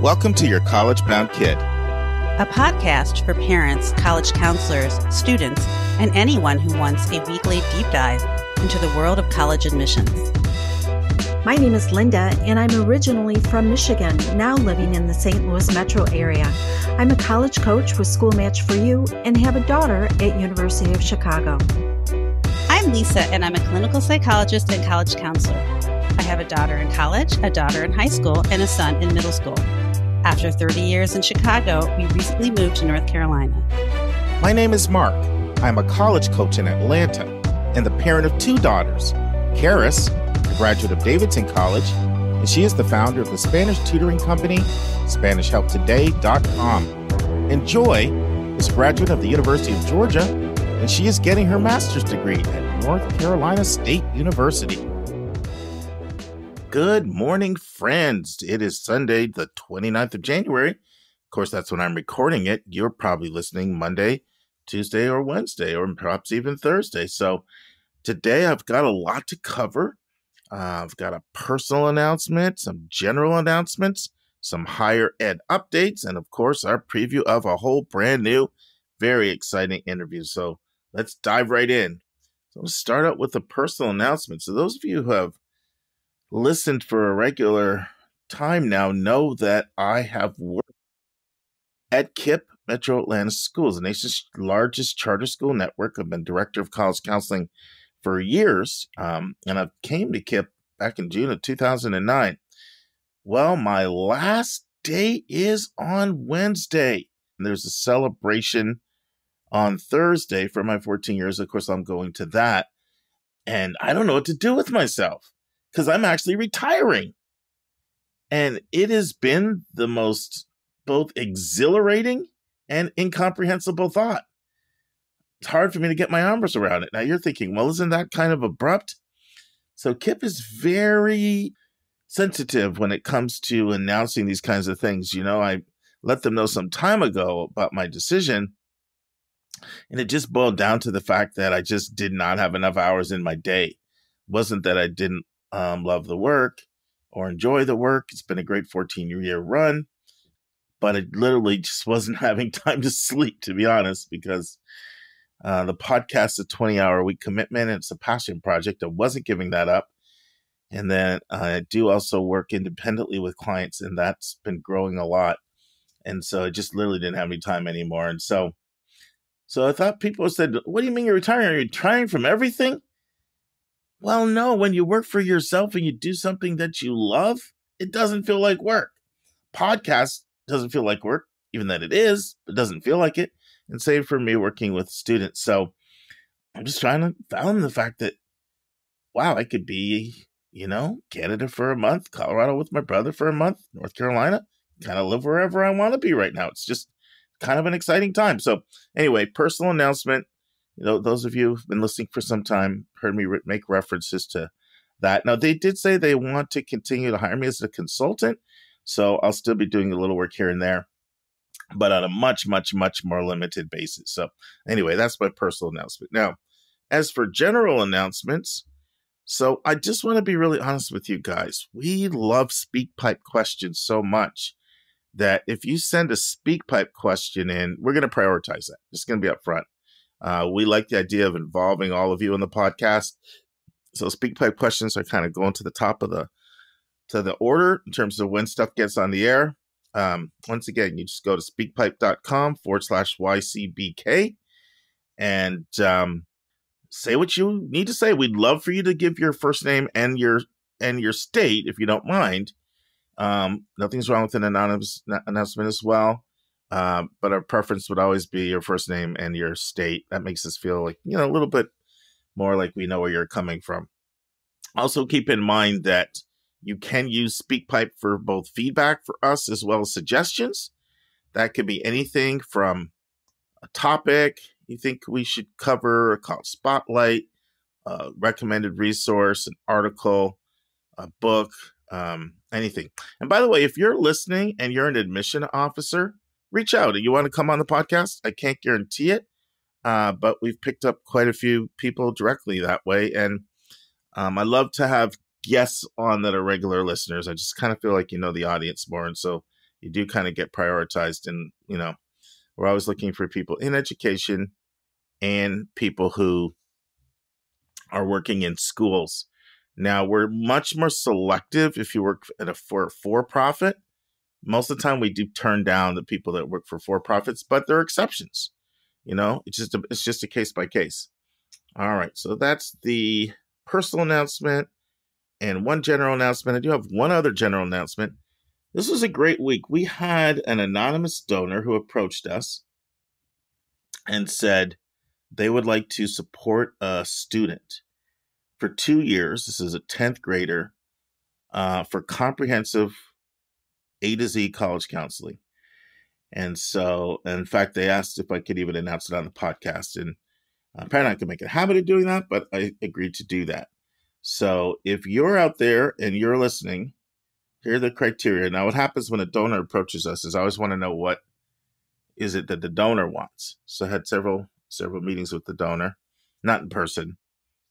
Welcome to Your College Bound Kid, a podcast for parents, college counselors, students, and anyone who wants a weekly deep dive into the world of college admissions. My name is Linda, and I'm originally from Michigan, now living in the St. Louis metro area. I'm a college coach with School Match for You and have a daughter at University of Chicago. I'm Lisa, and I'm a clinical psychologist and college counselor. I have a daughter in college, a daughter in high school, and a son in middle school. After 30 years in Chicago, we recently moved to North Carolina. My name is Mark. I'm a college coach in Atlanta and the parent of two daughters. Karis, a graduate of Davidson College, and she is the founder of the Spanish tutoring company, SpanishHelpToday.com. And Joy is a graduate of the University of Georgia, and she is getting her master's degree at North Carolina State University. Good morning, friends. It is Sunday, the 29th of January. Of course, that's when I'm recording it. You're probably listening Monday, Tuesday, or Wednesday, or perhaps even Thursday. So today I've got a lot to cover. I've got a personal announcement, some general announcements, some higher ed updates, and of course, our preview of a whole brand new, very exciting interview. So let's dive right in. So let's start out with a personal announcement. So those of you who have listened for a regular time now know that I have worked at KIPP Metro Atlanta Schools, the nation's largest charter school network. I've been director of college counseling for years, and I came to KIPP back in June of 2009. Well, my last day is on Wednesday. And there's a celebration on Thursday for my 14 years. Of course, I'm going to that, and I don't know what to do with myself, because I'm actually retiring. And it has been the most both exhilarating and incomprehensible thought. It's hard for me to get my arms around it. Now you're thinking, well, isn't that kind of abrupt? So KIPP is very sensitive when it comes to announcing these kinds of things. You know, I let them know some time ago about my decision, and it just boiled down to the fact that I just did not have enough hours in my day. It wasn't that I didn't love the work or enjoy the work. It's been a great 14-year run, but I literally just wasn't having time to sleep, to be honest, because the podcast is a 20-hour-a-week commitment, and it's a passion project. I wasn't giving that up. And then I do also work independently with clients, and that's been growing a lot. And so I just literally didn't have any time anymore. And so I thought people said, what do you mean you're retiring? Are you retiring from everything? Well, no, when you work for yourself and you do something that you love, it doesn't feel like work. Podcast doesn't feel like work, even that it is, but doesn't feel like it. And same for me working with students. So I'm just trying to fathom the fact that, wow, I could be, Canada for a month, Colorado with my brother for a month, North Carolina, kind of live wherever I want to be right now. It's just kind of an exciting time. So anyway, personal announcement. Those of you who've been listening for some time heard me make references to that. Now, they did say they want to continue to hire me as a consultant, so I'll still be doing a little work here and there, but on a much, much, much more limited basis. So anyway, that's my personal announcement. Now, as for general announcements, so I just want to be really honest with you guys. We love SpeakPipe questions so much that if you send a SpeakPipe question in, we're going to prioritize that. Just going to be up front. We like the idea of involving all of you in the podcast. So SpeakPipe questions are kind of going to the top of the order in terms of when stuff gets on the air. Once again, you just go to speakpipe.com/YCBK and say what you need to say. We'd love for you to give your first name and your state, if you don't mind. Nothing's wrong with an anonymous announcement as well. But our preference would always be your first name and your state. That makes us feel like, a little bit more like we know where you're coming from. Also, keep in mind that you can use SpeakPipe for both feedback for us as well as suggestions. That could be anything from a topic you think we should cover, a called Spotlight, a recommended resource, an article, a book, anything. And by the way, if you're listening and you're an admission officer, reach out. You want to come on the podcast? I can't guarantee it, but we've picked up quite a few people directly that way. And I love to have guests on that are regular listeners. I just kind of feel like you know the audience more. And so you do kind of get prioritized. And, we're always looking for people in education and people who are working in schools. Now, we're much more selective if you work at a for-profit. Most of the time, we do turn down the people that work for for-profits, but there are exceptions. It's just a case by case. All right, so that's the personal announcement and one general announcement. I do have one other general announcement. This was a great week. We had an anonymous donor who approached us and said they would like to support a student for 2 years. This is a 10th grader for comprehensive A to Z college counseling. And so, in fact, they asked if I could even announce it on the podcast. And apparently I can make a habit of doing that, but I agreed to do that. So if you're out there and you're listening, here are the criteria. Now, what happens when a donor approaches us is I always want to know what is it that the donor wants. So I had several meetings with the donor, not in person,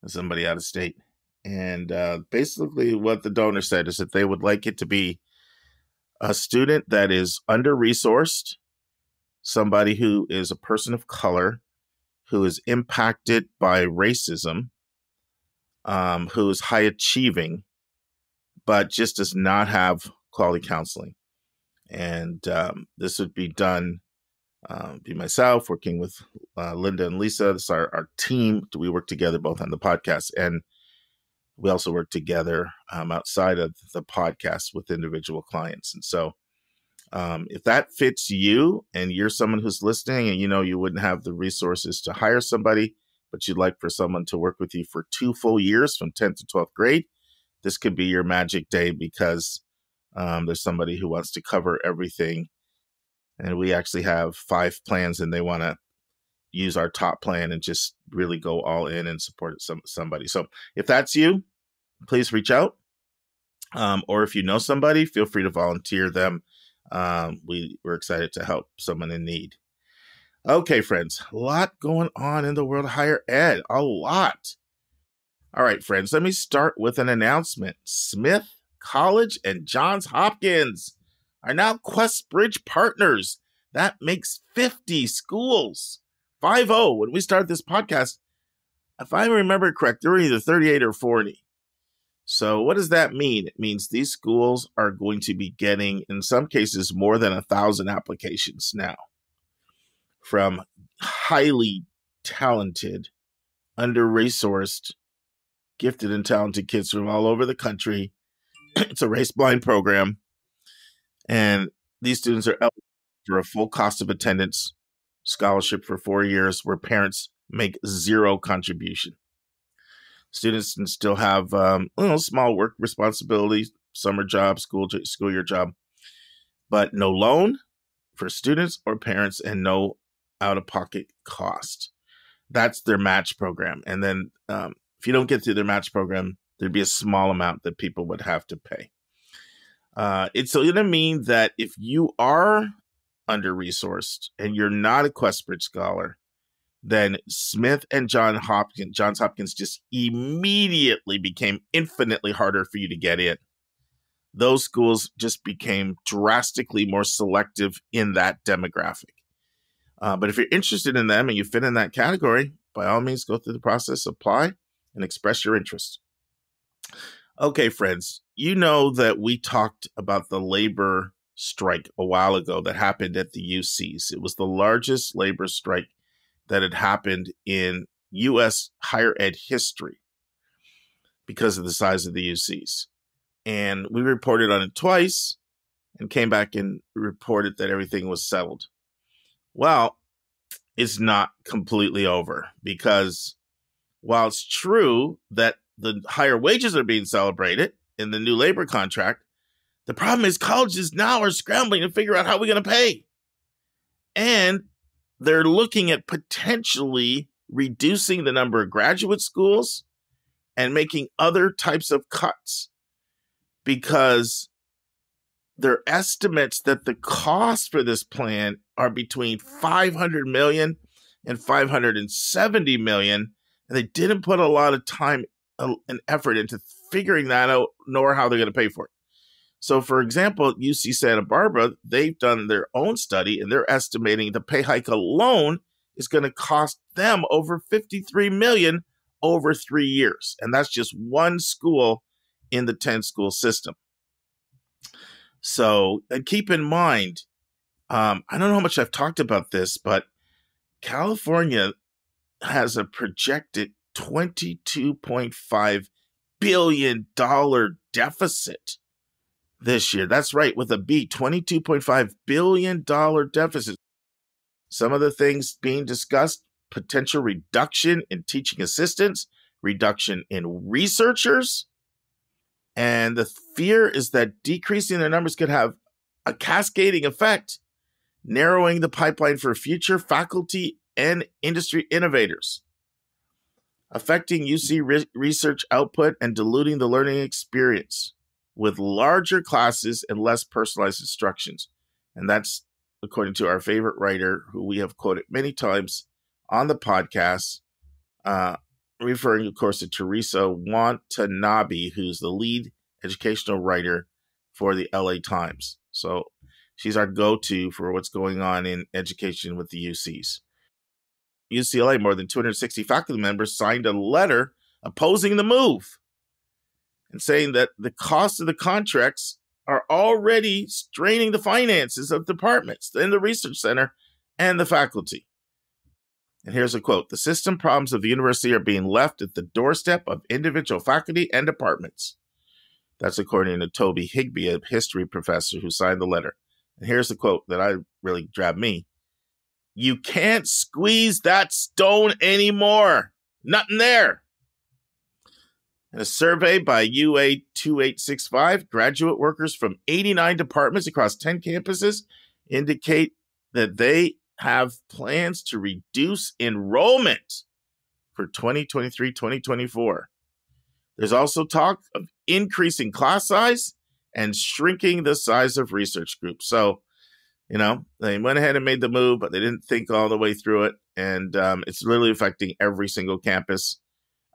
somebody out of state. And basically what the donor said is that they would like it to be a student that is under-resourced, somebody who is a person of color, who is impacted by racism, who is high achieving, but just does not have quality counseling. And this would be done, be myself working with Linda and Lisa. This is our team. We work together both on the podcast, and we also work together outside of the podcast with individual clients. And so if that fits you and you're someone who's listening and you wouldn't have the resources to hire somebody, but you'd like for someone to work with you for 2 full years from 10th to 12th grade, this could be your magic day because there's somebody who wants to cover everything. And we actually have 5 plans and they want to use our top plan and just really go all in and support somebody. So if that's you, please reach out. Or if you know somebody, feel free to volunteer them. We're excited to help someone in need. Okay, friends, a lot going on in the world of higher ed, a lot. All right, friends, let me start with an announcement. Smith College and Johns Hopkins are now QuestBridge partners. That makes 50 schools. 50. When we started this podcast, if I remember correct, there were either 38 or 40. So what does that mean? It means these schools are going to be getting, in some cases, more than 1,000 applications now from highly talented, under-resourced, gifted and talented kids from all over the country. It's a race-blind program. And these students are eligible for a full cost of attendance scholarship for 4 years where parents make 0 contribution. Students can still have small work responsibilities, summer job, school year job, but no loan for students or parents and no out-of-pocket cost. That's their match program. And then if you don't get through their match program, there'd be a small amount that people would have to pay. It's going to mean that if you are under-resourced and you're not a QuestBridge scholar, then Smith and Johns Hopkins just immediately became infinitely harder for you to get in. Those schools just became drastically more selective in that demographic. But if you're interested in them and you fit in that category, by all means, go through the process, apply, and express your interest. Okay, friends, you know that we talked about the labor strike a while ago that happened at the UCs. It was the largest labor strike that had happened in U.S. higher ed history because of the size of the UCs. And we reported on it twice and came back and reported that everything was settled. Well, it's not completely over because while it's true that the higher wages are being celebrated in the new labor contract, the problem is colleges now are scrambling to figure out how we're going to pay. And they're looking at potentially reducing the number of graduate schools and making other types of cuts because their estimates that the cost for this plan are between $500 million and $570 million. And they didn't put a lot of time and effort into figuring that out, nor how they're going to pay for it. So, for example, UC Santa Barbara, they've done their own study, and they're estimating the pay hike alone is going to cost them over $53 million over 3 years. And that's just one school in the 10-school system. So, and keep in mind, I don't know how much I've talked about this, but California has a projected $22.5 billion deficit this year. That's right, with a B, $22.5 billion deficit. Some of the things being discussed, potential reduction in teaching assistants, reduction in researchers, and the fear is that decreasing their numbers could have a cascading effect, narrowing the pipeline for future faculty and industry innovators, affecting UC research output and diluting the learning experience with larger classes and less personalized instructions. And that's according to our favorite writer, who we have quoted many times on the podcast, referring, of course, to Teresa Watanabe, who's the lead educational writer for the LA Times. So she's our go-to for what's going on in education with the UCs. UCLA, more than 260 faculty members signed a letter opposing the move and saying that the cost of the contracts are already straining the finances of departments in the research center and the faculty. And here's a quote: "The system problems of the university are being left at the doorstep of individual faculty and departments." That's according to Toby Higbee, a history professor who signed the letter. And here's the quote that really grabbed me: "You can't squeeze that stone anymore. Nothing there." In a survey by UA 2865, graduate workers from 89 departments across 10 campuses indicate that they have plans to reduce enrollment for 2023-2024. There's also talk of increasing class size and shrinking the size of research groups. So, they went ahead and made the move, but they didn't think all the way through it. And it's literally affecting every single campus.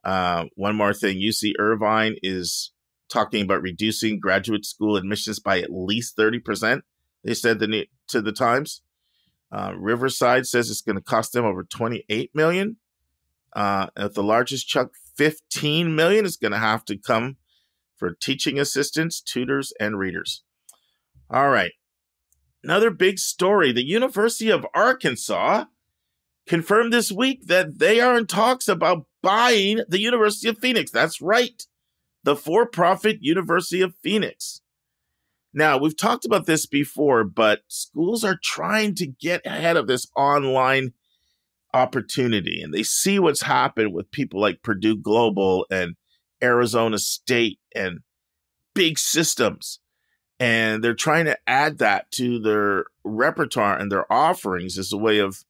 One more thing, UC Irvine is talking about reducing graduate school admissions by at least 30%. They said to the Times. Riverside says it's going to cost them over $28 million. At the largest chunk, $15 million is going to have to come for teaching assistants, tutors, and readers. All right. Another big story. The University of Arkansas confirmed this week that they are in talks about buying the University of Phoenix. That's right. The for-profit University of Phoenix. Now, we've talked about this before, but schools are trying to get ahead of this online opportunity, and they see what's happened with people like Purdue Global and Arizona State and big systems. And they're trying to add that to their repertoire and their offerings as a way of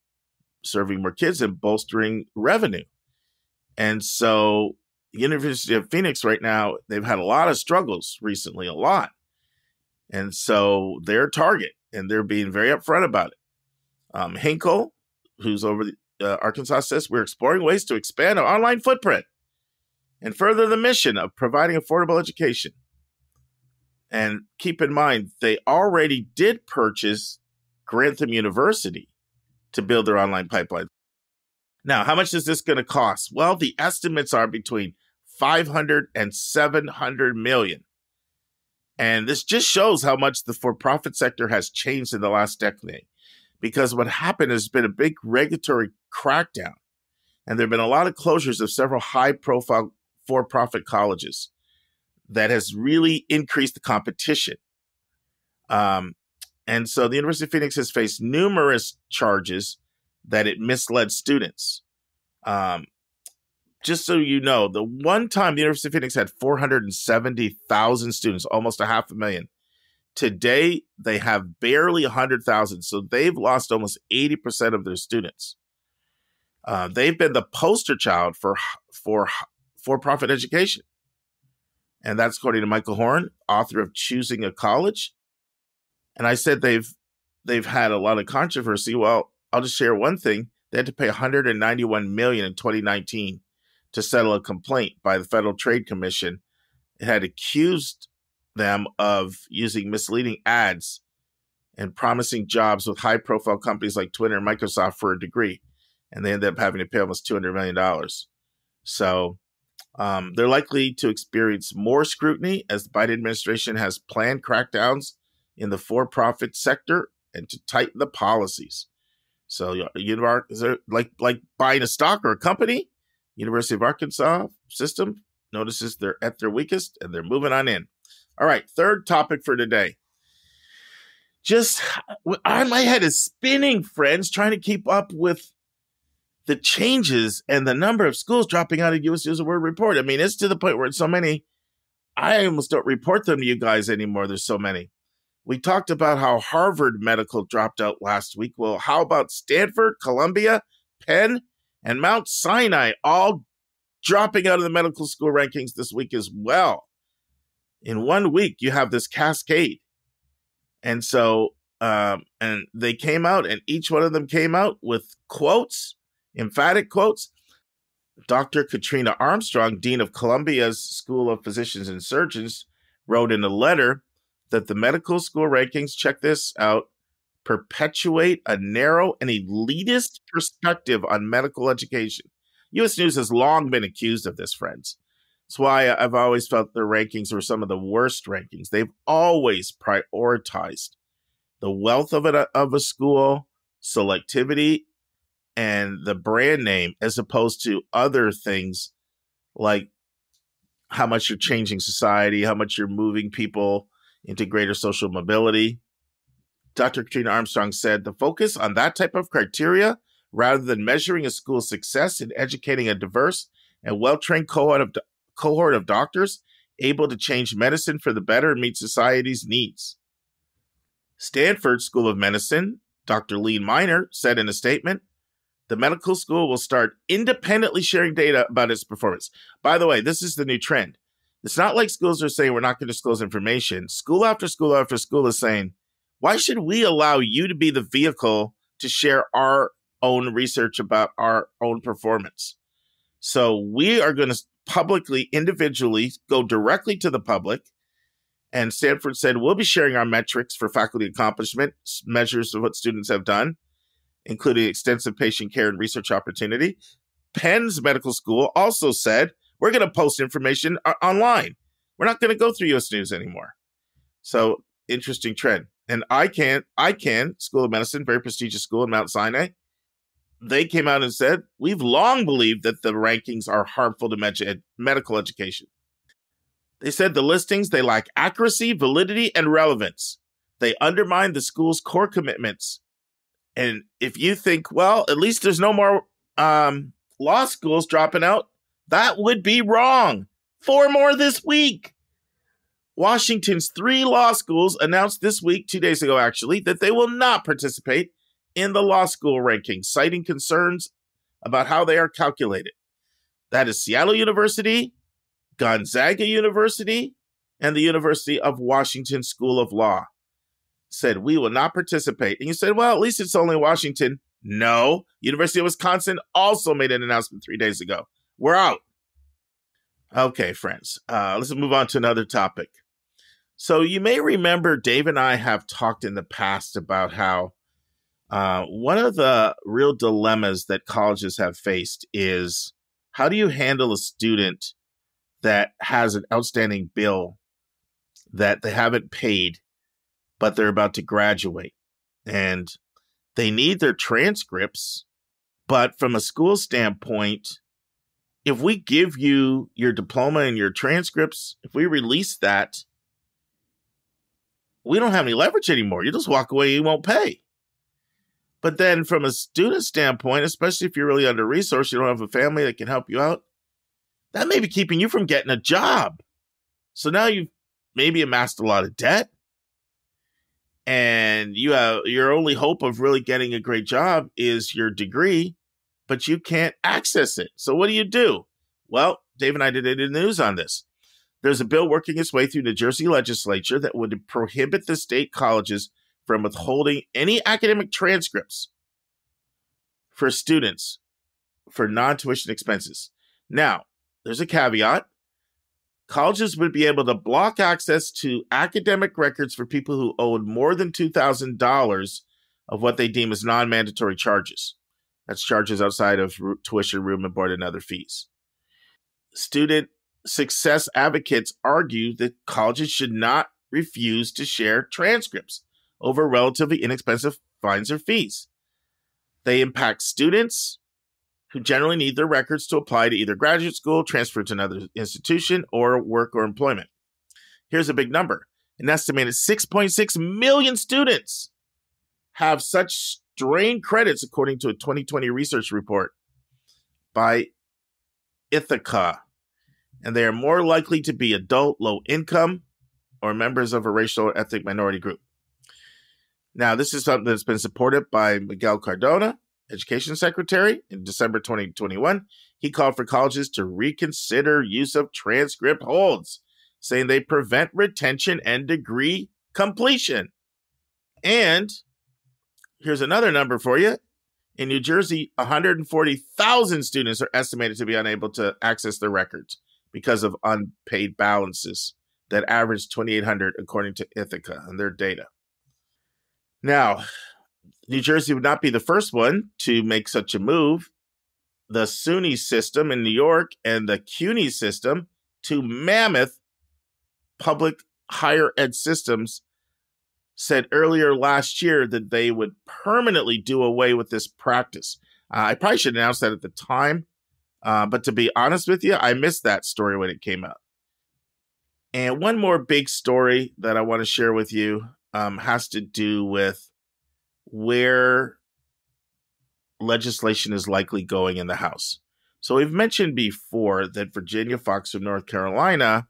serving more kids and bolstering revenue. And so the University of Phoenix right now, they've had a lot of struggles recently, a lot. And so they're a target, and they're being very upfront about it. Hinkle, who's over Arkansas, says, "We're exploring ways to expand our online footprint and further the mission of providing affordable education." And keep in mind, they already did purchase Grantham University to build their online pipeline. Now, how much is this going to cost? Well, the estimates are between $500 and $700 million. And this just shows how much the for-profit sector has changed in the last decade. Because what happened has been a big regulatory crackdown. And there have been a lot of closures of several high-profile for-profit colleges that has really increased the competition. And so the University of Phoenix has faced numerous charges that it misled students. Just so you know, the one time the University of Phoenix had 470,000 students, almost 500,000. Today, they have barely 100,000. So they've lost almost 80% of their students. They've been the poster child for for-profit education. And that's according to Michael Horn, author of Choosing a College. And I said they've had a lot of controversy. Well, I'll just share one thing. They had to pay $191 million in 2019 to settle a complaint by the Federal Trade Commission. It had accused them of using misleading ads and promising jobs with high-profile companies like Twitter and Microsoft for a degree. And they ended up having to pay almost $200 million. So they're likely to experience more scrutiny as the Biden administration has planned crackdowns in the for-profit sector and to tighten the policies. So is there like buying a stock or a company? University of Arkansas system notices they're at their weakest and they're moving on in. All right, third topic for today. Just my head is spinning, friends, trying to keep up with the changes and the number of schools dropping out of U.S. News and World Report. I mean, it's to the point where it's so many, I almost don't report them to you guys anymore. There's so many. We talked about how Harvard Medical dropped out last week. Well, how about Stanford, Columbia, Penn, and Mount Sinai all dropping out of the medical school rankings this week as well? In 1 week, you have this cascade. And so, and they came out, and each one of them came out with quotes, emphatic quotes. Dr. Katrina Armstrong, Dean of Columbia's School of Physicians and Surgeons, wrote in a letter that the medical school rankings, check this out, perpetuate a narrow and elitist perspective on medical education. U.S. News has long been accused of this, friends. That's why I've always felt their rankings were some of the worst rankings. They've always prioritized the wealth of a school, selectivity, and the brand name, as opposed to other things like how much you're changing society, how much you're moving people into greater social mobility. Dr. Katrina Armstrong said the focus on that type of criteria, rather than measuring a school's success in educating a diverse and well-trained cohort of doctors able to change medicine for the better and meet society's needs. Stanford School of Medicine, Dr. Lee Miner, said in a statement, the medical school will start independently sharing data about its performance. By the way, this is the new trend. It's not like schools are saying we're not going to disclose information. School after school after school is saying, why should we allow you to be the vehicle to share our own research about our own performance? So we are going to publicly, individually go directly to the public. And Stanford said, we'll be sharing our metrics for faculty accomplishment, measures of what students have done, including extensive patient care and research opportunity. Penn's medical school also said, we're going to post information online. We're not going to go through U.S. News anymore. So interesting trend. And ICANN, School of Medicine, very prestigious school in Mount Sinai, they came out and said, we've long believed that the rankings are harmful to medical education. They said the listings, they lack accuracy, validity, and relevance. They undermine the school's core commitments. And if you think, well, at least there's no more law schools dropping out, that would be wrong. 4 more this week. Washington's 3 law schools announced this week, 2 days ago actually, that they will not participate in the law school rankings, citing concerns about how they are calculated. That is Seattle University, Gonzaga University, and the University of Washington School of Law. Said, we will not participate. And you said, well, at least it's only Washington. No. University of Wisconsin also made an announcement 3 days ago. We're out. Okay, friends, let's move on to another topic. So you may remember Dave and I have talked in the past about how one of the real dilemmas that colleges have faced is how do you handle a student that has an outstanding bill that they haven't paid, but they're about to graduate and they need their transcripts. But from a school standpoint, if we give you your diploma and your transcripts, if we release that, we don't have any leverage anymore. You just walk away, you won't pay. But then from a student standpoint, especially if you're really under-resourced, you don't have a family that can help you out, that may be keeping you from getting a job. So now you've maybe amassed a lot of debt, and you have your only hope of really getting a great job is your degree, but you can't access it. So what do? Well, Dave and I did it in the news on this. There's a bill working its way through the New Jersey legislature that would prohibit the state colleges from withholding any academic transcripts for students for non-tuition expenses. Now, there's a caveat. colleges would be able to block access to academic records for people who owed more than $2,000 of what they deem as non-mandatory charges. That's charges outside of tuition, room and board, and other fees. Student success advocates argue that colleges should not refuse to share transcripts over relatively inexpensive fines or fees. They impact students who generally need their records to apply to either graduate school, transfer to another institution, or work or employment. Here's a big number. An estimated 6.6 million students have such strained credits, according to a 2020 research report by Ithaca. And they are more likely to be adult, low income, or members of a racial or ethnic minority group. Now, this is something that's been supported by Miguel Cardona, Education Secretary, in December 2021. He called for colleges to reconsider use of transcript holds, saying they prevent retention and degree completion. And here's another number for you. In New Jersey, 140,000 students are estimated to be unable to access their records because of unpaid balances that average 2,800 according to Ithaca and their data. Now, New Jersey would not be the first one to make such a move. The SUNY system in New York and the CUNY system, two mammoth public higher ed systems, said earlier last year that they would permanently do away with this practice. I probably should announce that at the time, but to be honest with you, I missed that story when it came out. And one more big story that I want to share with you has to do with where legislation is likely going in the House. So we've mentioned before that Virginia Fox from North Carolina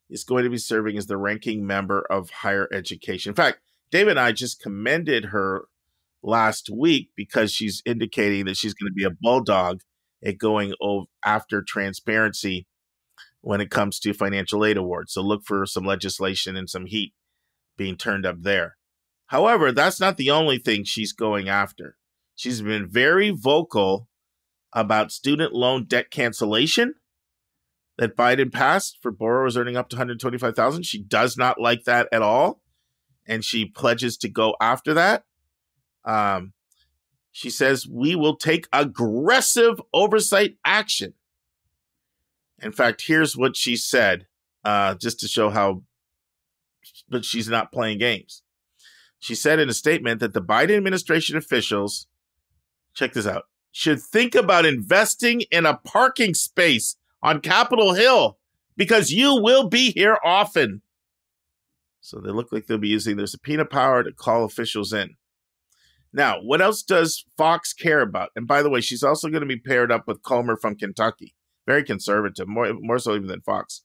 is going to be serving as the ranking member of higher education. In fact, David and I just commended her last week because she's indicating that she's going to be a bulldog at going after transparency when it comes to financial aid awards. So look for some legislation and some heat being turned up there. However, that's not the only thing she's going after. She's been very vocal about student loan debt cancellation that Biden passed for borrowers earning up to $125,000. She does not like that at all, and she pledges to go after that. She says, we will take aggressive oversight action. In fact, here's what she said, just to show how, but she's not playing games. She said in a statement that the Biden administration officials, check this out, should think about investing in a parking space on Capitol Hill because you will be here often. So they look like they'll be using their subpoena power to call officials in. Now, what else does Fox care about? And by the way, she's also going to be paired up with Comer from Kentucky. Very conservative, more so even than Fox.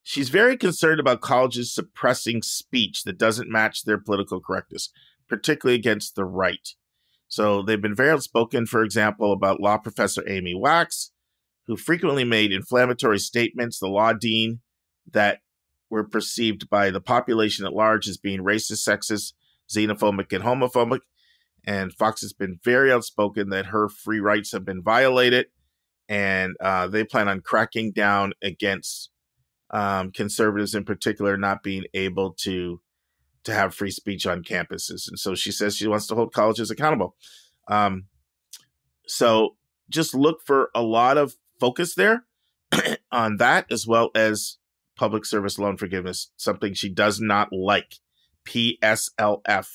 She's very concerned about colleges suppressing speech that doesn't match their political correctness, particularly against the right. So they've been very outspoken, for example, about law professor Amy Wax, who frequently made inflammatory statements, the law dean, that were perceived by the population at large as being racist, sexist, xenophobic, and homophobic. And Fox has been very outspoken that her free rights have been violated, and they plan on cracking down against conservatives in particular not being able to have free speech on campuses. And so she says she wants to hold colleges accountable. So just look for a lot of focus there on that, as well as public service loan forgiveness, something she does not like, PSLF.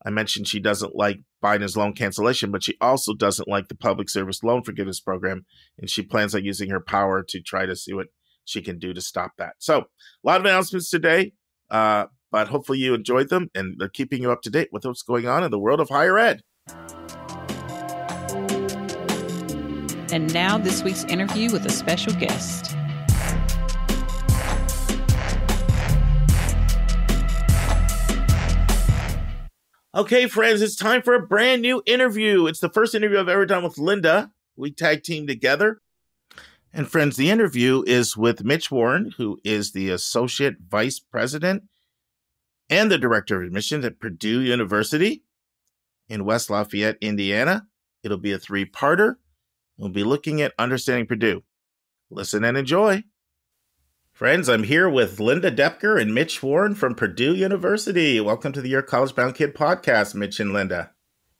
I mentioned she doesn't like Biden's loan cancellation, but she also doesn't like the public service loan forgiveness program, and she plans on using her power to try to see what she can do to stop that. So a lot of announcements today, but hopefully you enjoyed them, and they're keeping you up to date with what's going on in the world of higher ed. And now this week's interview with a special guest. Okay, friends, it's time for a brand new interview. It's the first interview I've ever done with Linda. We tag team together. And friends, the interview is with Mitch Warren, who is the Associate Vice President and the Director of Admissions at Purdue University in West Lafayette, Indiana. It'll be a 3-parter. We'll be looking at understanding Purdue. Listen and enjoy. Friends, I'm here with Linda Depker and Mitch Warren from Purdue University. Welcome to the Your College Bound Kid podcast, Mitch and Linda.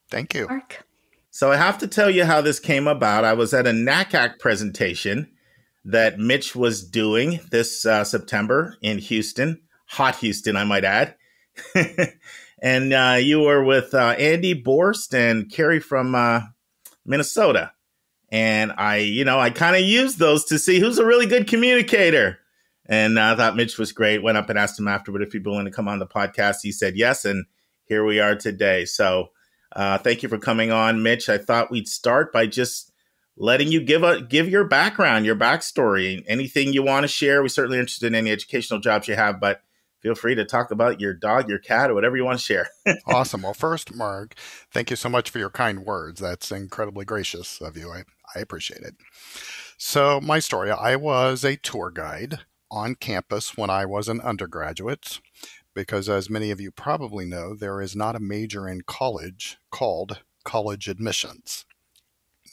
Thank you. Mark. So I have to tell you how this came about. I was at a NACAC presentation that Mitch was doing this September in Houston, hot Houston, I might add. And you were with Andy Borst and Carrie from Minnesota. And I kind of used those to see who's a really good communicator. And I thought Mitch was great. Went up and asked him afterward if he'd be willing to come on the podcast. He said yes, and here we are today. So thank you for coming on, Mitch. I thought we'd start by just letting you give your background, your backstory, anything you want to share. We're certainly interested in any educational jobs you have, but feel free to talk about your dog, your cat, or whatever you want to share. Awesome. Well, first, Mark, thank you so much for your kind words. That's incredibly gracious of you. I appreciate it. So my story, I was a tour guide on campus when I was an undergraduate, because as many of you probably know, there is not a major in college called college admissions.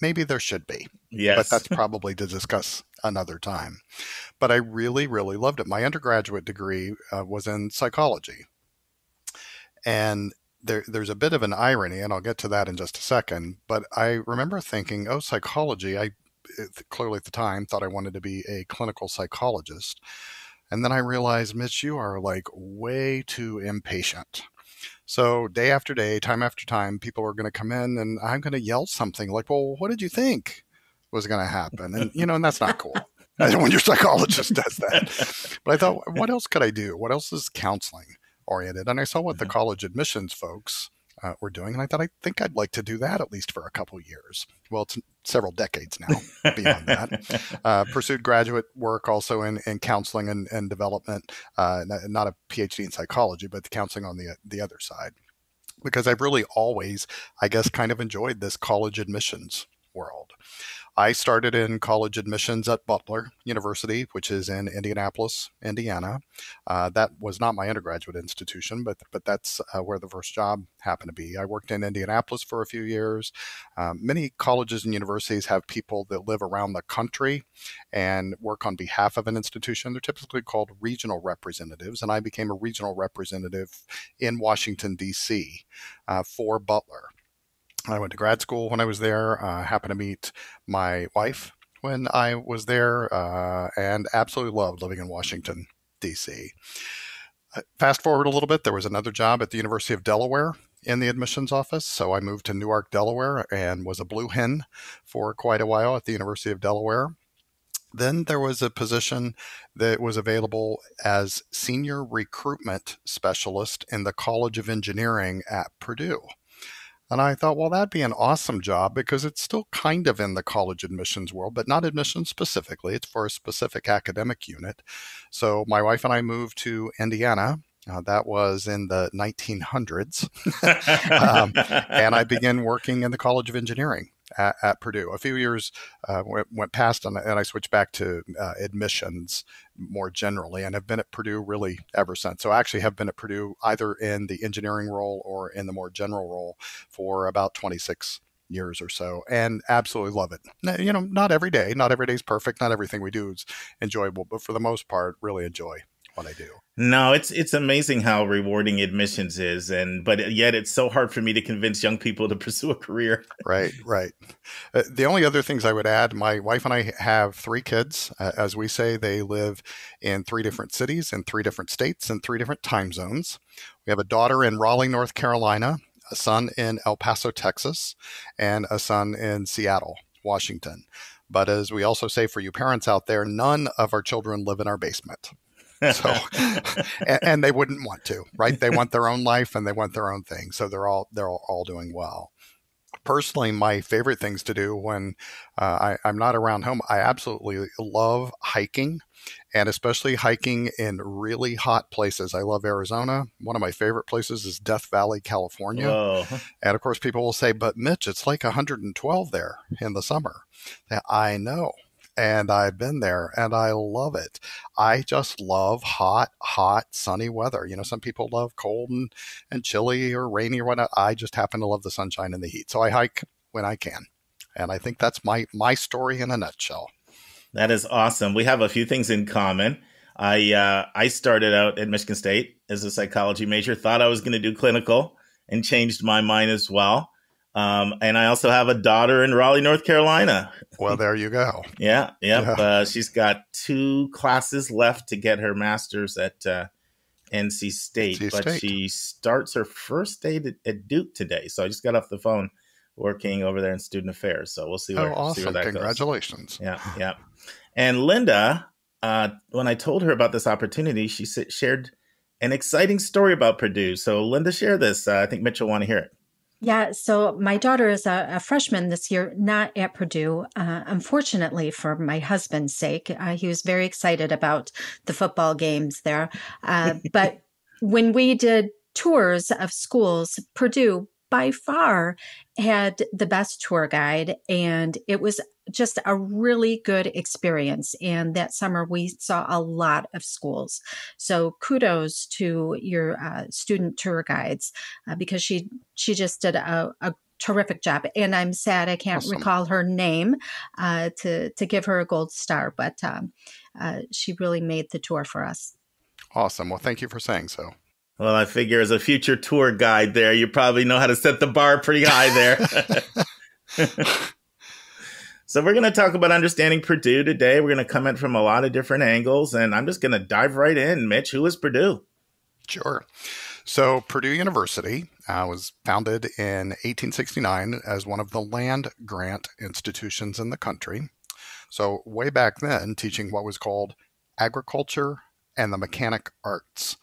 Maybe there should be, Yes. but that's probably to discuss another time. But I really, really loved it. My undergraduate degree was in psychology. And there's a bit of an irony, and I'll get to that in just a second, but I remember thinking, psychology, I clearly at the time thought I wanted to be a clinical psychologist. And then I realized, Mitch, you are like way too impatient. So day after day, time after time, people are going to come in and I'm going to yell something like, well, what did you think was going to happen? And, and that's not cool. When your psychologist does that. But I thought, what else could I do? What else is counseling oriented? And I saw what the college admissions folks were doing. And I thought, I think I'd like to do that at least for a couple years. Well, it's several decades now beyond that. Pursued graduate work also in counseling and development, not a PhD in psychology, but the counseling on the other side. Because I've really always, I guess, kind of enjoyed this college admissions world. I started in college admissions at Butler University, which is in Indianapolis, Indiana. That was not my undergraduate institution, but that's where the first job happened to be. I worked in Indianapolis for a few years. Many colleges and universities have people that live around the country and work on behalf of an institution. They're typically called regional representatives, and I became a regional representative in Washington, D.C. For Butler. I went to grad school when I was there, happened to meet my wife when I was there, and absolutely loved living in Washington, D.C. Fast forward a little bit, there was another job at the University of Delaware in the admissions office, so I moved to Newark, Delaware, and was a blue hen for quite a while at the University of Delaware. Then there was a position that was available as senior recruitment specialist in the College of Engineering at Purdue. And I thought, well, that'd be an awesome job because it's still kind of in the college admissions world, but not admissions specifically. It's for a specific academic unit. So my wife and I moved to Indiana. That was in the 1900s. And I began working in the College of Engineering at Purdue. A few years went past and I switched back to admissions more generally and have been at Purdue really ever since. So I actually have been at Purdue either in the engineering role or in the more general role for about 26 years or so, and absolutely love it. Not every day. Not every day is perfect. Not everything we do is enjoyable, but for the most part, really enjoy what I do. No, it's amazing how rewarding admissions is, but yet it's so hard for me to convince young people to pursue a career. Right. The only other things I would add, my wife and I have 3 kids. As we say, they live in 3 different cities, in 3 different states, and 3 different time zones. We have a daughter in Raleigh, North Carolina, a son in El Paso, Texas, and a son in Seattle, Washington. But as we also say for you parents out there, none of our children live in our basement. So, and they wouldn't want to, right? They want their own life and they want their own thing. So they're all doing well. Personally, my favorite things to do when I'm not around home, I absolutely love hiking, and especially hiking in really hot places. I love Arizona. One of my favorite places is Death Valley, California. Whoa. And of course, people will say, but Mitch, it's like 112 there in the summer. I know. And I've been there and I love it. I just love hot, sunny weather. Some people love cold and chilly or rainy or whatnot. I just happen to love the sunshine and the heat. So I hike when I can. And I think that's my story in a nutshell. That is awesome. We have a few things in common. I started out at Michigan State as a psychology major, thought I was going to do clinical, and changed my mind as well. And I also have a daughter in Raleigh, North Carolina. Well, there you go. Yep. Yeah. She's got 2 classes left to get her master's at NC State, but she starts her first day at Duke today. So I just got off the phone working over there in student affairs. So we'll see where, awesome. see where that Congratulations. goes. Yeah. And Linda, when I told her about this opportunity, she shared an exciting story about Purdue. So Linda, share this. I think Mitch will want to hear it. Yeah, so my daughter is a freshman this year, not at Purdue. Unfortunately, for my husband's sake, he was very excited about the football games there. But when we did tours of schools, Purdue by far had the best tour guide, and it was just a really good experience. And that summer, we saw a lot of schools. So kudos to your student tour guides because she just did a terrific job. And I'm sad I can't recall her name to give her a gold star, but she really made the tour for us. Awesome. Well, thank you for saying so. Well, I figure as a future tour guide there, you probably know how to set the bar pretty high there. So we're going to talk about understanding Purdue today. We're going to come in from a lot of different angles, and I'm just going to dive right in. Mitch, who is Purdue? Sure. So Purdue University was founded in 1869 as one of the land-grant institutions in the country. So way back then, teaching what was called agriculture and the mechanic arts.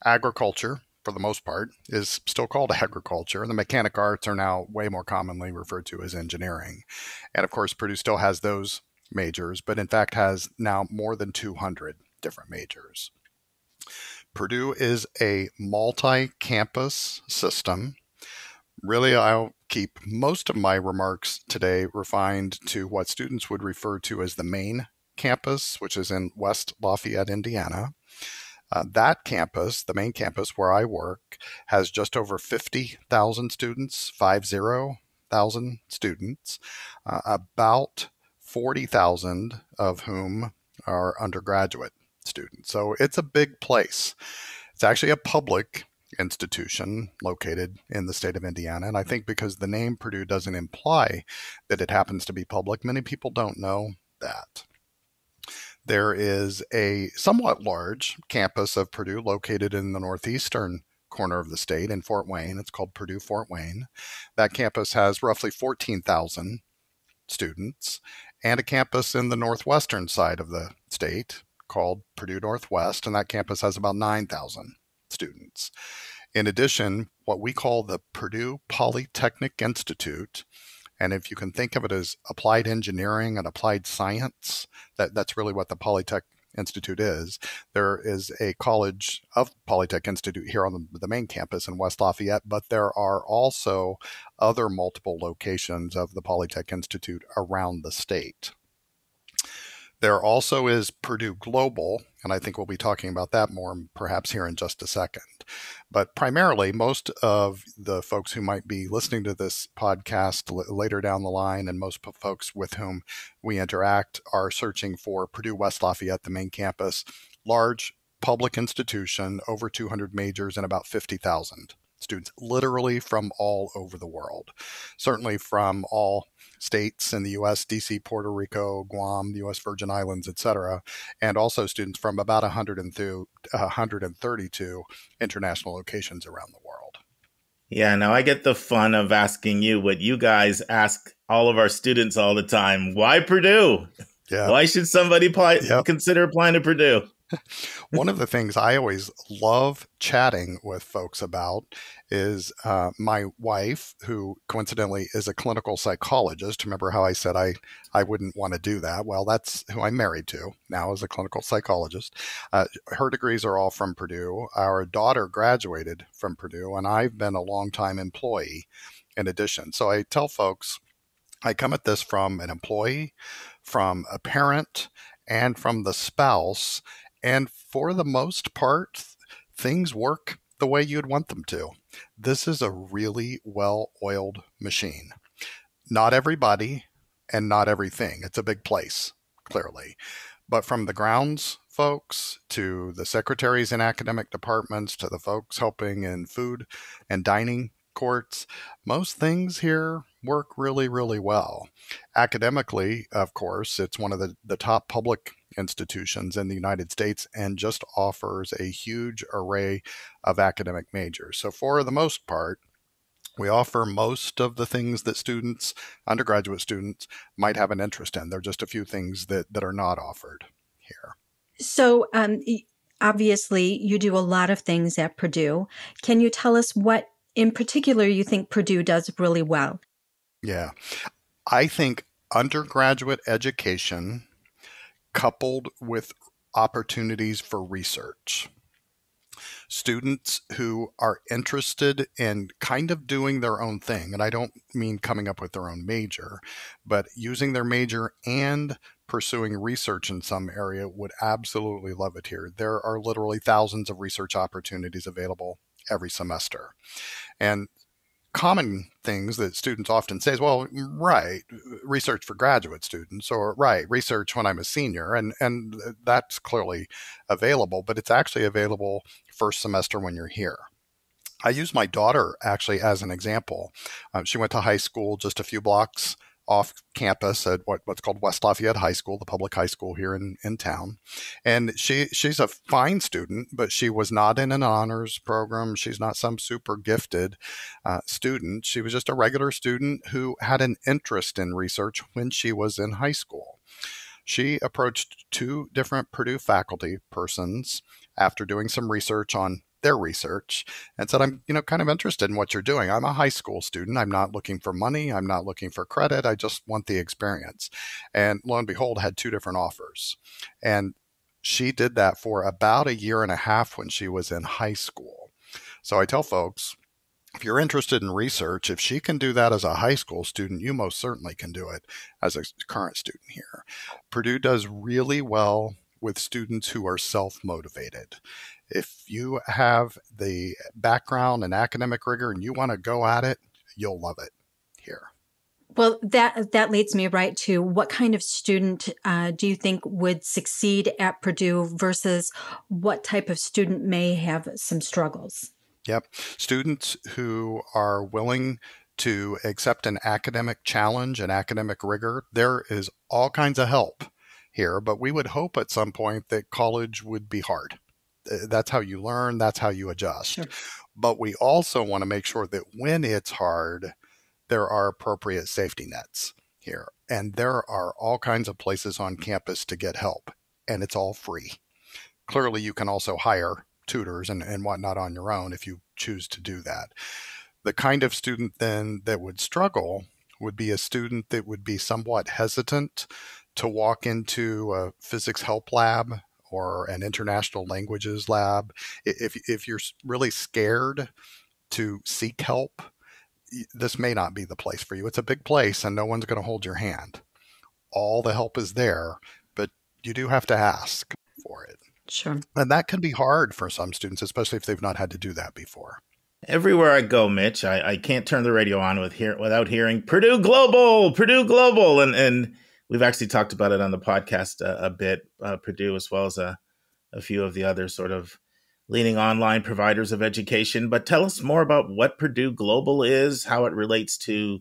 Agriculture, for the most part, is still called agriculture, and the mechanic arts are now way more commonly referred to as engineering. And of course, Purdue still has those majors, but in fact has now more than 200 different majors. Purdue is a multi-campus system. Really, I'll keep most of my remarks today refined to what students would refer to as the main campus, which is in West Lafayette, Indiana. That campus, the main campus where I work, has just over 50,000 students, 50,000 students, about 40,000 of whom are undergraduate students. So it's a big place. It's actually a public institution located in the state of Indiana. And I think because the name Purdue doesn't imply that it happens to be public, many people don't know that. There is a somewhat large campus of Purdue located in the northeastern corner of the state in Fort Wayne. It's called Purdue Fort Wayne. That campus has roughly 14,000 students, and a campus in the northwestern side of the state called Purdue Northwest, and that campus has about 9,000 students. In addition, what we call the Purdue Polytechnic Institute, and if you can think of it as applied engineering and applied science, that's really what the Polytech Institute is. There is a college of Polytech Institute here on the main campus in West Lafayette, but there are also other multiple locations of the Polytech Institute around the state. There also is Purdue Global, and I think we'll be talking about that more perhaps here in just a second. But primarily, most of the folks who might be listening to this podcast later down the line, and most folks with whom we interact, are searching for Purdue West Lafayette, the main campus, large public institution, over 200 majors and about 50,000 students, literally from all over the world. Certainly from all states in the U.S., D.C., Puerto Rico, Guam, the U.S. Virgin Islands, etc., and also students from about 132 international locations around the world. Yeah, now I get the fun of asking you what you guys ask all of our students all the time. Why Purdue? Yeah. Why should somebody consider applying to Purdue? One of the things I always love chatting with folks about is my wife, who coincidentally is a clinical psychologist. Remember how I said I wouldn't want to do that? Well, that's who I'm married to now, as a clinical psychologist. Her degrees are all from Purdue. Our daughter graduated from Purdue, and I've been a longtime employee in addition. So I tell folks I come at this from an employee, from a parent, and from the spouse. And for the most part, things work the way you'd want them to. This is a really well-oiled machine. Not everybody and not everything. It's a big place, clearly. But from the grounds folks to the secretaries in academic departments to the folks helping in food and dining courts, most things here work really, really well. Academically, of course, it's one of the top public institutions in the United States and just offers a huge array of academic majors. So for the most part, we offer most of the things that students, undergraduate students, might have an interest in. There are just a few things that are not offered here. So obviously, you do a lot of things at Purdue. Can you tell us what in particular you think Purdue does really well? Yeah. I think undergraduate education coupled with opportunities for research. Students who are interested in kind of doing their own thing, and I don't mean coming up with their own major, but using their major and pursuing research in some area would absolutely love it here. There are literally thousands of research opportunities available every semester. And common things that students often say is, well, right, research for graduate students, or right, research when I'm a senior, and that's clearly available, but it's actually available first semester when you're here. I use my daughter actually as an example. She went to high school just a few blocks off campus at what's called West Lafayette High School, the public high school here in town. And she's a fine student, but she was not in an honors program. She's not some super gifted student. She was just a regular student who had an interest in research when she was in high school. She approached two different Purdue faculty persons after doing some research on their research and said, I'm kind of interested in what you're doing. I'm a high school student. I'm not looking for money. I'm not looking for credit. I just want the experience. And lo and behold, had two different offers. And she did that for about a year and a half when she was in high school. So I tell folks, if you're interested in research, if she can do that as a high school student, you most certainly can do it as a current student here. Purdue does really well with students who are self-motivated. If you have the background and academic rigor and you want to go at it, you'll love it here. Well, that leads me right to what kind of student do you think would succeed at Purdue versus what type of student may have some struggles? Yep. Students who are willing to accept an academic challenge and academic rigor, there is all kinds of help here, but we would hope at some point that college would be hard. That's how you learn. That's how you adjust. Sure. But we also want to make sure that when it's hard, there are appropriate safety nets here. And there are all kinds of places on campus to get help, and it's all free. Clearly, you can also hire tutors and whatnot on your own if you choose to do that. The kind of student then that would struggle would be a student that would be somewhat hesitant to walk into a physics help lab or an international languages lab. If you're really scared to seek help, this may not be the place for you. It's a big place and no one's going to hold your hand. All the help is there, but you do have to ask for it. Sure. And that can be hard for some students, especially if they've not had to do that before. Everywhere I go, Mitch, I can't turn the radio on without hearing Purdue Global, Purdue Global. And we've actually talked about it on the podcast a bit, Purdue, as well as a few of the other sort of leading online providers of education. But tell us more about what Purdue Global is, how it relates to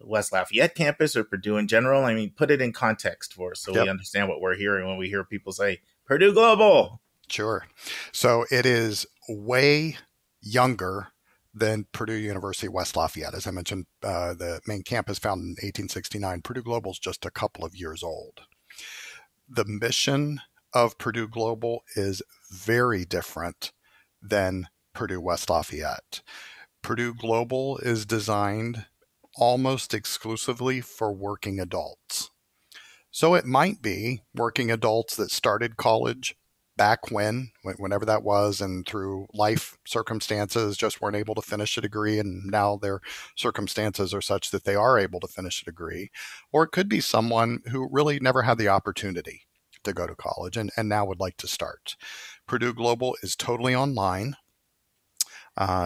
the West Lafayette campus or Purdue in general. I mean, put it in context for us so we understand what we're hearing when we hear people say Purdue Global. Sure. So it is way younger than Purdue University West Lafayette. As I mentioned, the main campus founded in 1869. Purdue Global is just a couple of years old. The mission of Purdue Global is very different than Purdue West Lafayette. Purdue Global is designed almost exclusively for working adults. So it might be working adults that started college back whenever that was, and through life circumstances just weren't able to finish a degree, and now their circumstances are such that they are able to finish a degree. Or it could be someone who really never had the opportunity to go to college and now would like to start. Purdue Global is totally online.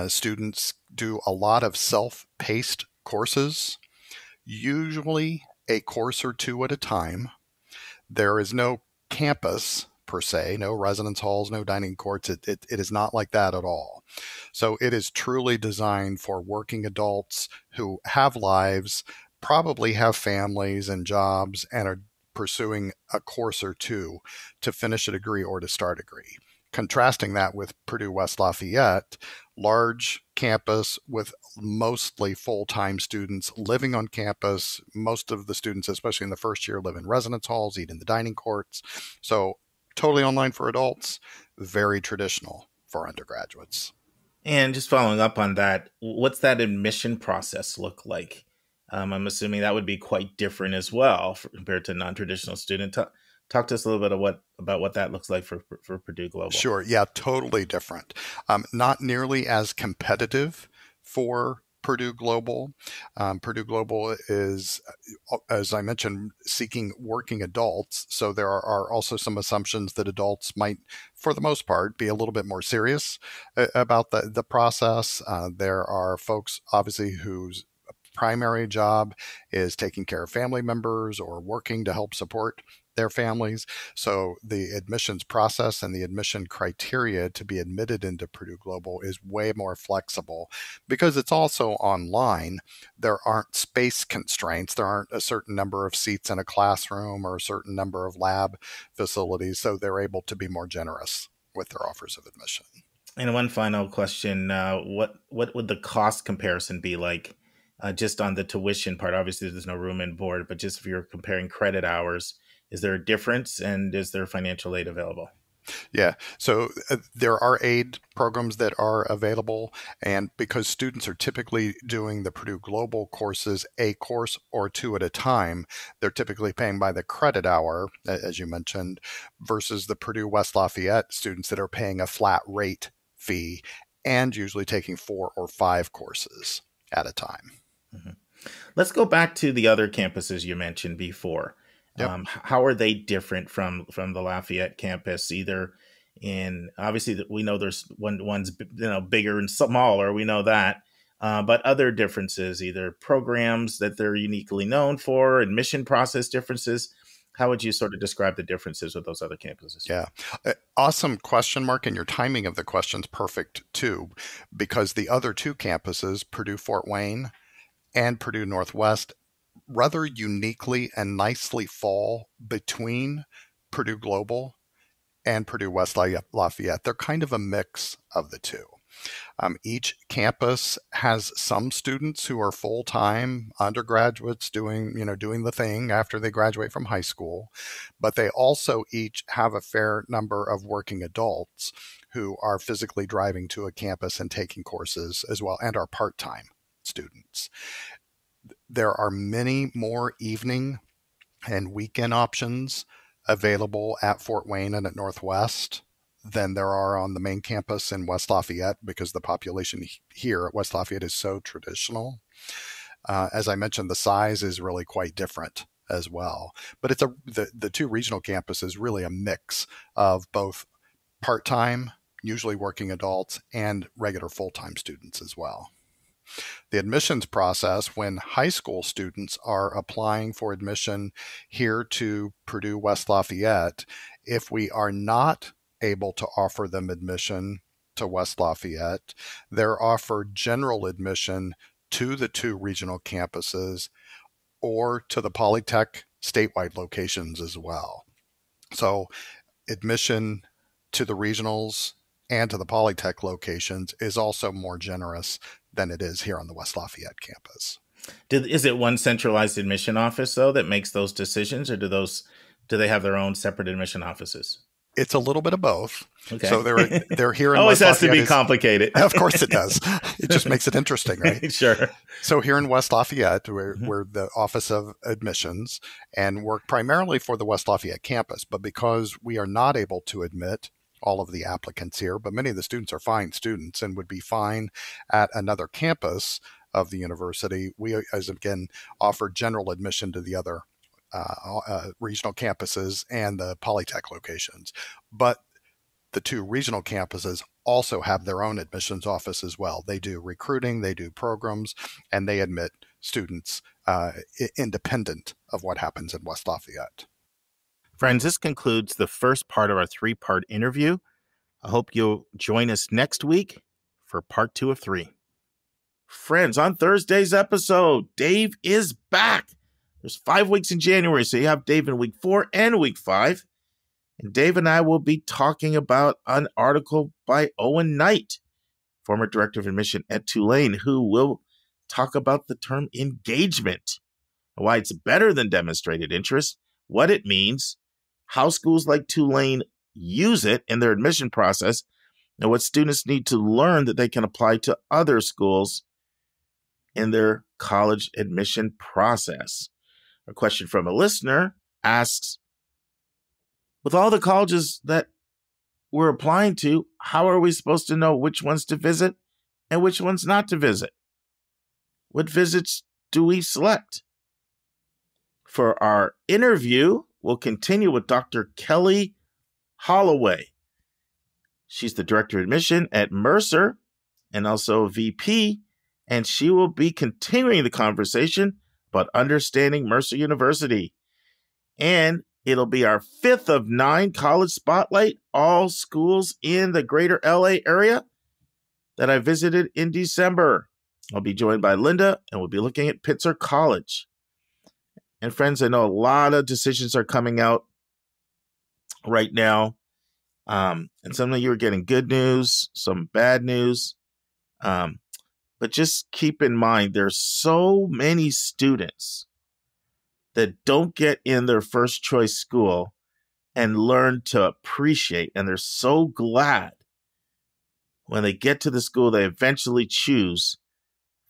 Students do a lot of self-paced courses, usually a course or two at a time. There is no campus per se, no residence halls, no dining courts. It is not like that at all. So it is truly designed for working adults who have lives, probably have families and jobs, and are pursuing a course or two to finish a degree or to start a degree. Contrasting that with Purdue West Lafayette, large campus with mostly full-time students living on campus. Most of the students, especially in the first year, live in residence halls, eat in the dining courts. So totally online for adults, very traditional for undergraduates. And just following up on that, what's that admission process look like? I'm assuming that would be quite different as well compared to non-traditional student. Talk to us a little bit about what that looks like for Purdue Global. Sure. Yeah, totally different. Not nearly as competitive for Purdue Global. Purdue Global is, as I mentioned, seeking working adults. So there are also some assumptions that adults might, for the most part, be a little bit more serious about the process. There are folks, obviously, whose primary job is taking care of family members or working to help support their families. So the admissions process and the admission criteria to be admitted into Purdue Global is way more flexible because it's also online. There aren't space constraints. There aren't a certain number of seats in a classroom or a certain number of lab facilities. So they're able to be more generous with their offers of admission. And one final question, what would the cost comparison be like just on the tuition part? Obviously, there's no room and board, but just if you're comparing credit hours, is there a difference, and is there financial aid available? Yeah, so there are aid programs that are available, and because students are typically doing the Purdue Global courses a course or two at a time, they're typically paying by the credit hour, as you mentioned, versus the Purdue West Lafayette students that are paying a flat rate fee and usually taking 4 or 5 courses at a time. Mm-hmm. Let's go back to the other campuses you mentioned before. Yep. How are they different from the Lafayette campus? Either in, obviously we know there's one's bigger and smaller, we know that, but other differences, either programs that they're uniquely known for, admission process differences. How would you sort of describe the differences with those other campuses? Yeah, awesome question, Mark, and your timing of the question's perfect too, because the other two campuses, Purdue-Fort Wayne and Purdue Northwest, rather uniquely and nicely fall between Purdue Global and Purdue West Lafayette. They're kind of a mix of the two. Each campus has some students who are full-time undergraduates doing the thing after they graduate from high school, but they also each have a fair number of working adults who are physically driving to a campus and taking courses as well, and are part-time students. There are many more evening and weekend options available at Fort Wayne and at Northwest than there are on the main campus in West Lafayette, because the population here at West Lafayette is so traditional. As I mentioned, the size is really quite different as well. But it's the two regional campuses really a mix of both part-time, usually working adults, and regular full-time students as well. The admissions process, when high school students are applying for admission here to Purdue West Lafayette, if we are not able to offer them admission to West Lafayette, they're offered general admission to the two regional campuses or to the Polytech statewide locations as well. So admission to the regionals and to the Polytech locations is also more generous than it is here on the West Lafayette campus. Is it one centralized admission office, though, that makes those decisions, or do they have their own separate admission offices? It's a little bit of both. Okay. So they're here in Always West has Lafayette. to be complicated. Of course it does. It just makes it interesting, right? Sure. So here in West Lafayette, we're the Office of Admissions and work primarily for the West Lafayette campus. But because we are not able to admit all of the applicants here, but many of the students are fine students and would be fine at another campus of the university, we, as again, offer general admission to the other regional campuses and the Polytech locations. But the two regional campuses also have their own admissions office as well. They do recruiting, they do programs, and they admit students independent of what happens in West Lafayette. Friends, this concludes the first part of our 3-part interview. I hope you'll join us next week for part 2 of 3. Friends, on Thursday's episode, Dave is back. There's 5 weeks in January, so you have Dave in week 4 and week 5. And Dave and I will be talking about an article by Owen Knight, former director of admission at Tulane, who will talk about the term engagement, why it's better than demonstrated interest, what it means, how schools like Tulane use it in their admission process, and what students need to learn that they can apply to other schools in their college admission process. A question from a listener asks, with all the colleges that we're applying to, how are we supposed to know which ones to visit and which ones not to visit? What visits do we select? For our interview, we'll continue with Dr. Kelly Holloway. She's the director of admission at Mercer and also VP, and she will be continuing the conversation about understanding Mercer University. And it'll be our 5th of 9 college spotlight, all schools in the greater LA area that I visited in December. I'll be joined by Linda, and we'll be looking at Pitzer College. And friends, I know a lot of decisions are coming out right now. And some of you are getting good news, some bad news. But just keep in mind, there's so many students that don't get in their first choice school and learn to appreciate. And they're so glad when they get to the school they eventually choose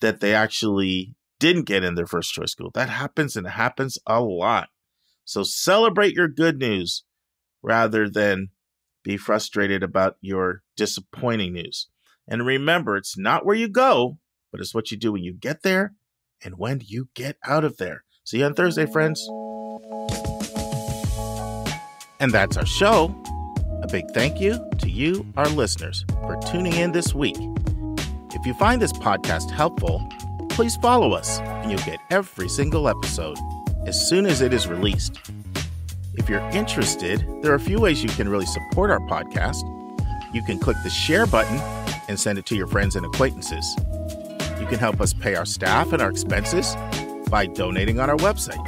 that they actually didn't get in their first choice school. That happens, and it happens a lot. So celebrate your good news rather than be frustrated about your disappointing news. And remember, it's not where you go, but it's what you do when you get there and when you get out of there. See you on Thursday, friends. And that's our show. A big thank you to you, our listeners, for tuning in this week. If you find this podcast helpful, please follow us and you'll get every single episode as soon as it is released. If you're interested, there are a few ways you can really support our podcast. You can click the share button and send it to your friends and acquaintances. You can help us pay our staff and our expenses by donating on our website.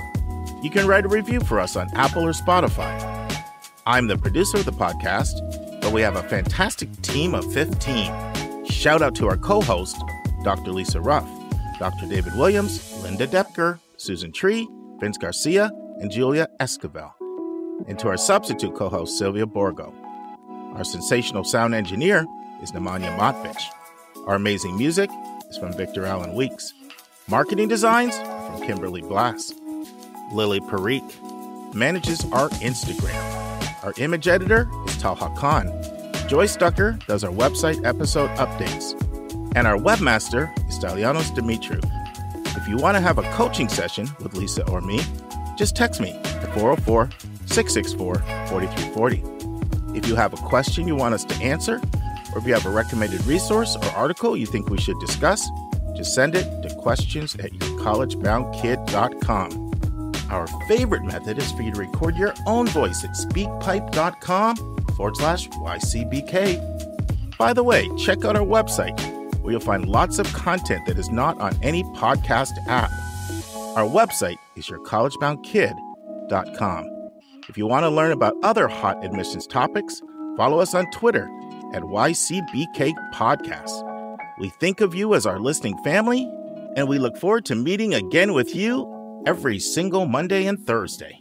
You can write a review for us on Apple or Spotify. I'm the producer of the podcast, but we have a fantastic team of 15. Shout out to our co-host, Dr. Lisa Ruff, Dr. David Williams, Linda Depker, Susan Tree, Vince Garcia, and Julia Esquivel. And to our substitute co-host, Sylvia Borgo. Our sensational sound engineer is Nemanja Motvich. Our amazing music is from Victor Allen Weeks. Marketing designs are from Kimberly Blass. Lily Parikh manages our Instagram. Our image editor is Talha Khan. Joy Stucker does our website episode updates. And our webmaster is Stalianos Dimitriou. If you want to have a coaching session with Lisa or me, just text me at 404-664-4340. If you have a question you want us to answer, or if you have a recommended resource or article you think we should discuss, just send it to questions@yourcollegeboundkid.com. Our favorite method is for you to record your own voice at speakpipe.com/YCBK. By the way, check out our website, where you'll find lots of content that is not on any podcast app. Our website is yourcollegeboundkid.com. If you want to learn about other hot admissions topics, follow us on Twitter at YCBK Podcast. We think of you as our listening family, and we look forward to meeting again with you every single Monday and Thursday.